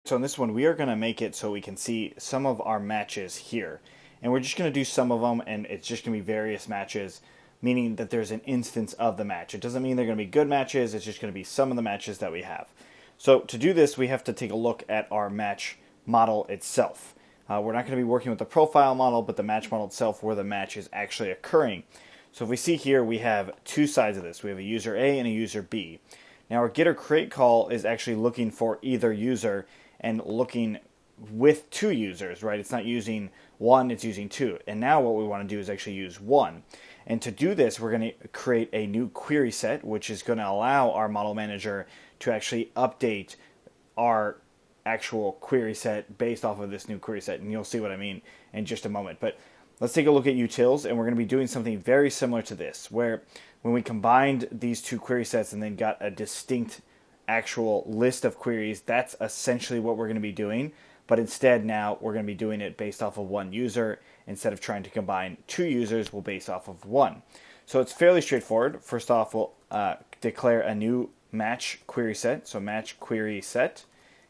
So in this one, we are going to make it so we can see some of our matches here. And we're just going to do some of them, and it's just going to be various matches, meaning that there's an instance of the match. It doesn't mean they're going to be good matches, it's just going to be some of the matches that we have. So to do this, we have to take a look at our match model itself. We're not going to be working with the profile model, but the match model itself where the match is actually occurring. So if we see here, we have two sides of this. We have a user A and a user B. Now our get or create call is actually looking for either user and looking with two users, right? It's not using one, it's using two. And now what we want to do is actually use one. And to do this, we're going to create a new query set, which is going to allow our model manager to actually update our actual query set based off of this new query set. And you'll see what I mean in just a moment. But let's take a look at utils, and we're going to be doing something very similar to this, where when we combined these two query sets and then got a distinct actual list of queries, that's essentially what we're going to be doing. But instead now we're going to be doing it based off of one user. Instead of trying to combine two users, we'll base off of one. So it's fairly straightforward. First off, we'll declare a new match query set. So match query set,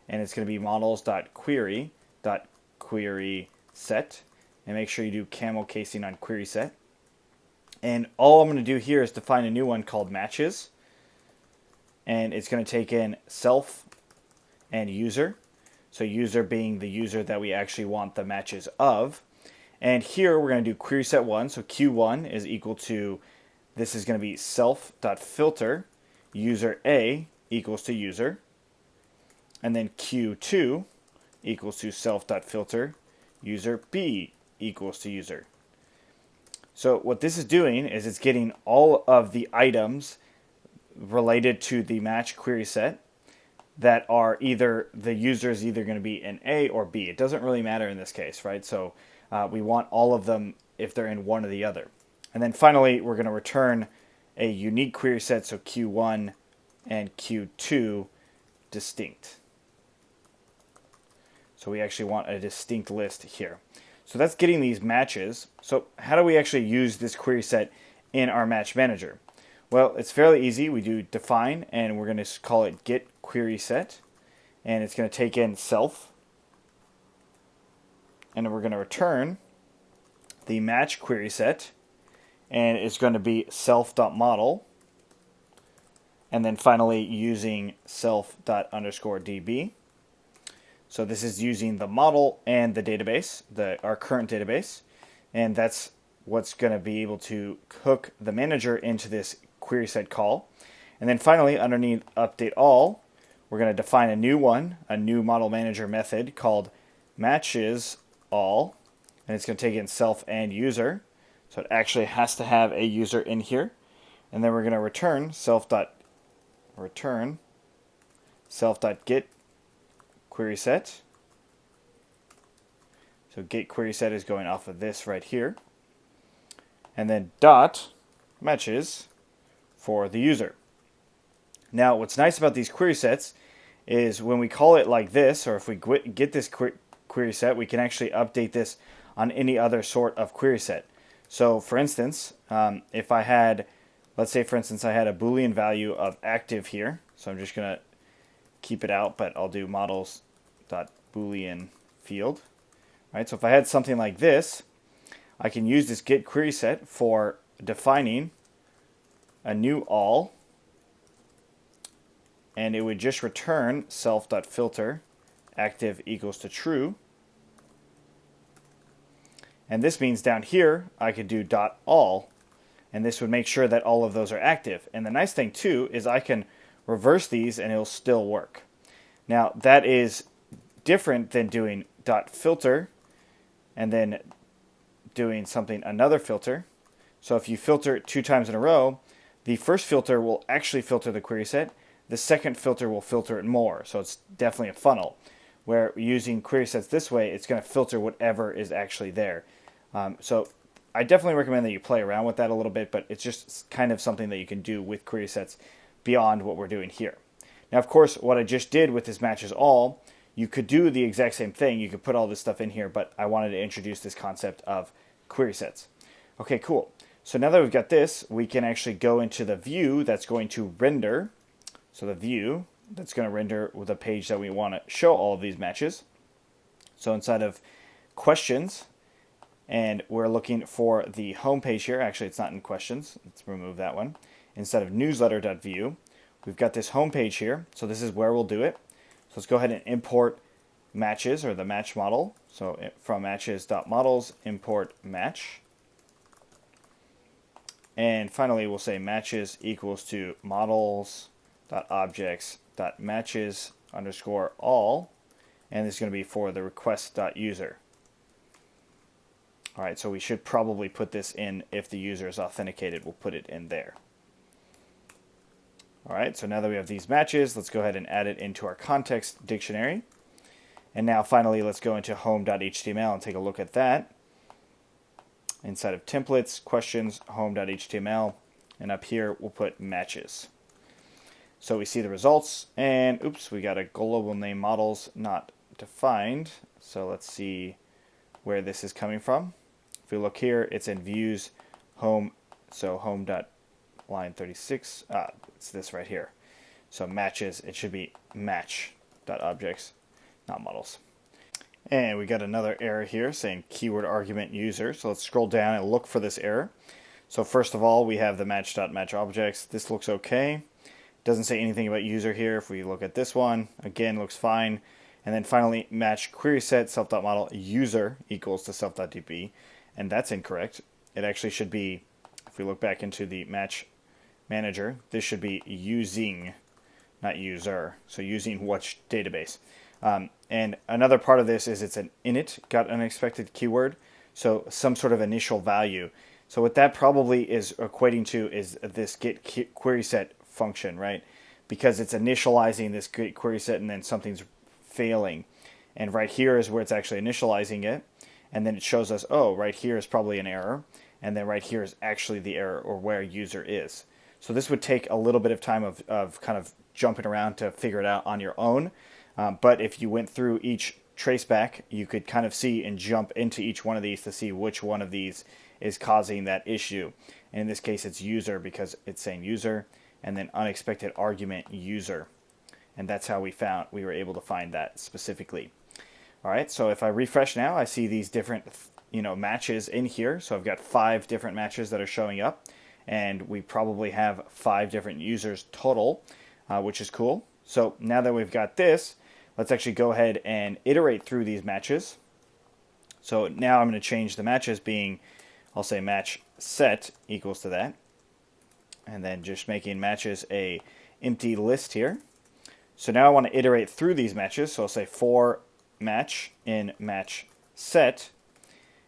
and it's going to be models.query.query set. And make sure you do camel casing on query set. And all I'm going to do here is define a new one called matches. And it's going to take in self and user. So user being the user that we actually want the matches of. And here we're going to do query set 1. So Q1 is equal to, this is going to be self.filter user A equals to user. And then Q2 equals to self.filter user B equals to user. So what this is doing is it's getting all of the items related to the match query set that are either, the user is either going to be in A or B. It doesn't really matter in this case, right? So we want all of them if they're in one or the other. And then finally, we're going to return a unique query set, so Q1 and Q2 distinct. So we actually want a distinct list here. So that's getting these matches. So how do we actually use this query set in our match manager? Well, it's fairly easy. We do define, and we're going to call it get query set, and it's going to take in self, and we're going to return the match query set, and it's going to be self.model, and then finally using self._db. So this is using the model and the database, our current database, and that's what's going to be able to hook the manager into this query set call. And then finally, underneath update all, we're going to define a new one, a new model manager method called matches all, and it's going to take in self and user. So it actually has to have a user in here. And then we're going to return self.get query set. So get query set is going off of this right here. And then dot matches for the user. Now, what's nice about these query sets is when we call it like this, or if we get this query set, we can actually update this on any other sort of query set. So, for instance, if I had, let's say, for instance, I had a Boolean value of active here. So I'm just going to keep it out, but I'll do models.boolean field. Right? So if I had something like this, I can use this get query set for defining a new all, and it would just return self.filter active equals to true. And this means down here I could do dot all, and this would make sure that all of those are active. And the nice thing too is I can reverse these and it'll still work. Now that is different than doing dot filter and then doing another filter. So if you filter it 2 times in a row, the first filter will actually filter the query set. The second filter will filter it more. So it's definitely a funnel. Where using query sets this way, it's going to filter whatever is actually there. So I definitely recommend that you play around with that a little bit, but it's just kind of something that you can do with query sets beyond what we're doing here. Now, of course, what I just did with this matches all, you could do the exact same thing. You could put all this stuff in here, but I wanted to introduce this concept of query sets. Okay, cool. So now that we've got this, we can actually go into the view that's going to render. So the view that's going to render with a page that we want to show all of these matches. So inside of questions, and we're looking for the home page here. Actually, it's not in questions. Let's remove that one. Instead of newsletter.view, we've got this home page here. So this is where we'll do it. So let's go ahead and import matches, or the match model. So from matches.models, import match. And finally, we'll say matches equals to models.objects.matches underscore all. And this is going to be for the request.user. All right, so we should probably put this in if the user is authenticated. We'll put it in there. All right, so now that we have these matches, let's go ahead and add it into our context dictionary. And now finally, let's go into home.html and take a look at that. Inside of templates, questions, home.html, and up here we'll put matches. So we see the results, and oops, we got a global name models not defined. So let's see where this is coming from. If we look here, it's in views, home, so home.line 36, it's this right here. So matches, it should be match.objects, not models. And we got another error here saying keyword argument user. So let's scroll down and look for this error. So first of all, we have the match.matchObjects. This looks okay. Doesn't say anything about user here. If we look at this one, again, looks fine. And then finally, match query set self.model user equals to self.db. And that's incorrect. It actually should be, if we look back into the match manager, this should be using, not user. So using which database. And another part of this is it's an init, got unexpected keyword. So some sort of initial value. So what that probably is equating to is this get query set function, right? Because it's initializing this get query set and then something's failing. And right here is where it's actually initializing it. And then it shows us, oh, right here is probably an error. And then right here is actually the error, or where user is. So this would take a little bit of time of kind of jumping around to figure it out on your own. But if you went through each traceback, you could kind of see and jump into each one of these to see which one of these is causing that issue. And in this case, it's user because it's saying user, and then unexpected argument user. And that's how we were able to find that specifically. All right, so if I refresh now, I see these different matches in here. So I've got 5 different matches that are showing up, and we probably have 5 different users total, which is cool. So now that we've got this, let's actually go ahead and iterate through these matches. So now I'm going to change the matches being, I'll say match set equals to that. And then just making matches a empty list here. So now I want to iterate through these matches. So I'll say for match in match set.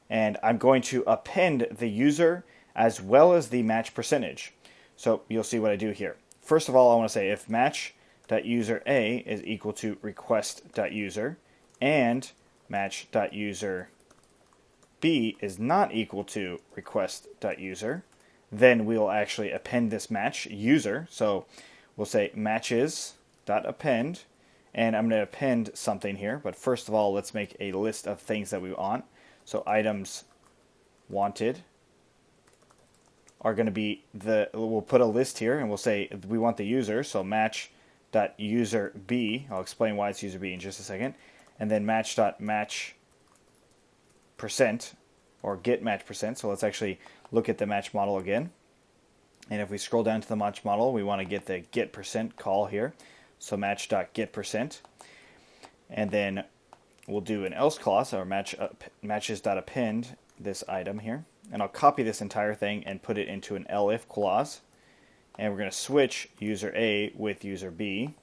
And I'm going to append the user as well as the match percentage. So you'll see what I do here. First of all, I want to say if match.user A is equal to request.user and match.user B is not equal to request.user, then we'll actually append this match user. So we'll say matches.append, and I'm going to append something here. But first of all, let's make a list of things that we want. So items wanted are going to be we'll put a list here, and we'll say we want the user. So match.user B, I'll explain why it's user B in just a second. And then match.match percent, or get match percent. So let's actually look at the match model again. And if we scroll down to the match model, we want to get the get percent call here. So match.get percent. And then we'll do an else clause, or matches.append this item here. And I'll copy this entire thing and put it into an elif clause. And we're going to switch user A with user B.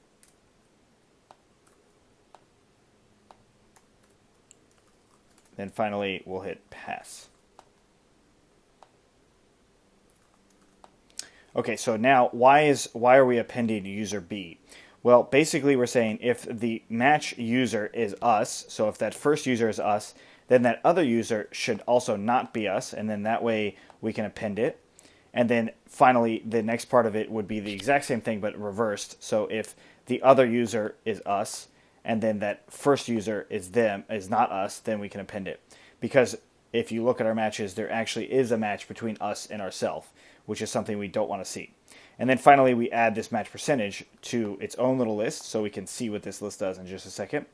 Then finally, we'll hit pass. Okay, so now why are we appending user B? Well, basically we're saying if the match user is us, so if that first user is us, then that other user should also not be us, and then that way we can append it. And then finally, the next part of it would be the exact same thing but reversed. So if the other user is us, and then that first user is not us, then we can append it. Because if you look at our matches, there actually is a match between us and ourselves, which is something we don't want to see. And then finally, we add this match percentage to its own little list so we can see what this list does in just a second.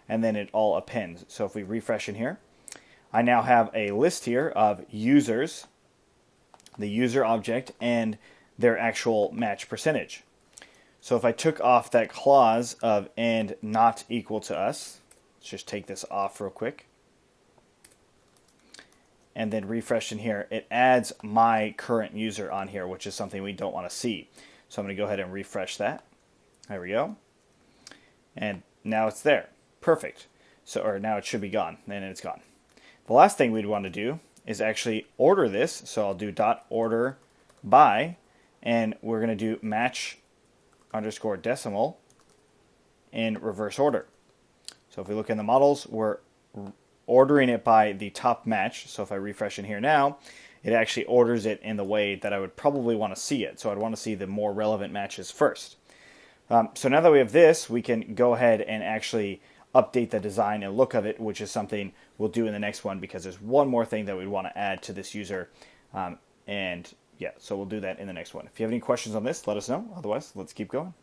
And then it all appends. So if we refresh in here, I now have a list here of users, the user object, and their actual match percentage. So if I took off that clause of and not equal to us, let's just take this off real quick, and then refresh in here, it adds my current user on here, which is something we don't want to see. So I'm going to go ahead and refresh that. There we go. And now it's there. Perfect. So, or now it should be gone, and it's gone. The last thing we'd want to do is actually order this. So I'll do .order by, and we're going to do match underscore decimal in reverse order. So if we look in the models, we're ordering it by the top match. So if I refresh in here now, it actually orders it in the way that I would probably want to see it. So I'd want to see the more relevant matches first. So now that we have this, we can go ahead and actually update the design and look of it, which is something we'll do in the next one because there's one more thing that we'd want to add to this user. And yeah, so we'll do that in the next one. If you have any questions on this, let us know. Otherwise, let's keep going.